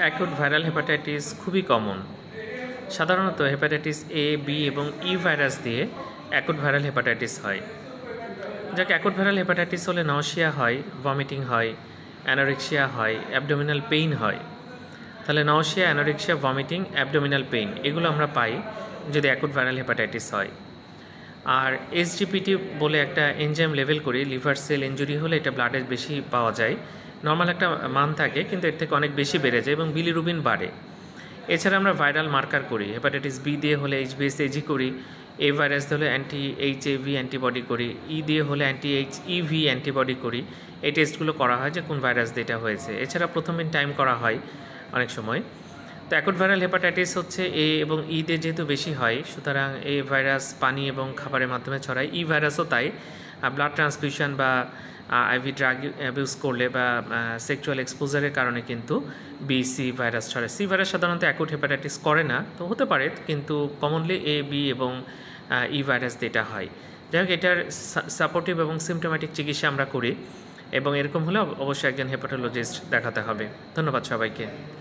Acute viral hepatitis খুবই common. সাধারণত hepatitis A, B এবং ই ভাইরাস দিয়ে অ্যাকুট ভাইরাল হেপাটাইটিস হয়। যাকে অ্যাকুট ভাইরাল হেপাটাইটিস হলে নওশিয়া হয়, ভমিটিং হয়, অ্যানোরেক্সিয়া হয়, অ্যাবডোমিনাল পেইন হয়। তাহলে নওশিয়া, অ্যানোরেক্সিয়া, ভমিটিং, অ্যাবডোমিনাল পেইন এগুলো আমরা পাই যদি অ্যাকুট ভাইরাল হেপাটাইটিস হয়। আর এসজিপিটি বলে একটা এনজাইম লেভেল করি, লিভার সেল ইনজুরি হলে এটা ব্লাডে বেশি পাওয়া যায়। নর্মাল একটা মান থাকে, কিন্তু এর থেকে অনেক বেশি বেড়ে যায় এবং বিলিরুবিন বাড়ে। এছাড়া আমরা ভাইরাল মার্কার করি, হেপাটাইটিস বি দিয়ে হলে HBsAg করি, এ ভাইরাস দিয়ে হলে অ্যান্টি-HAV অ্যান্টিবডি করি, ই দিয়ে হলে অ্যান্টি-HEV অ্যান্টিবডি করি। এই টেস্টগুলো করা হয় যে কোন ভাইরাস দিয়ে এটা হয়েছে। এছাড়া প্রথম ইন টাইম করা হয় অনেক সময়। তো অ্যাকুট ভাইরাল হেপাটাইটিস হচ্ছে এ এবং ই দিয়ে যেহেতু বেশি হয়, সুতরাং এ ভাইরাস পানি এবং খাবারের মাধ্যমে ছড়ায়। ই ভাইরাসও তাই, ব্লাড ট্রান্সফিউশন বা আইভি ড্রাগ অ্যাবিউজ করলে বা সেক্সুয়াল এক্সপোজারের কারণে কিন্তু BC ভাইরাস ছড়ায়। সি ভাইরাস সাধারণত অ্যাকুট হেপাটাইটিস করে না, তো হতে পারে, কিন্তু কমনলি এ, বি এবং ই ভাইরাস দিয়ে এটা হয়। যাই হোক, এটার সাপোর্টিভ এবং সিমটোম্যাটিক চিকিৎসা আমরা করি, এবং এরকম হলে অবশ্যই একজন হেপাটোলজিস্ট দেখাতে হবে। ধন্যবাদ সবাইকে।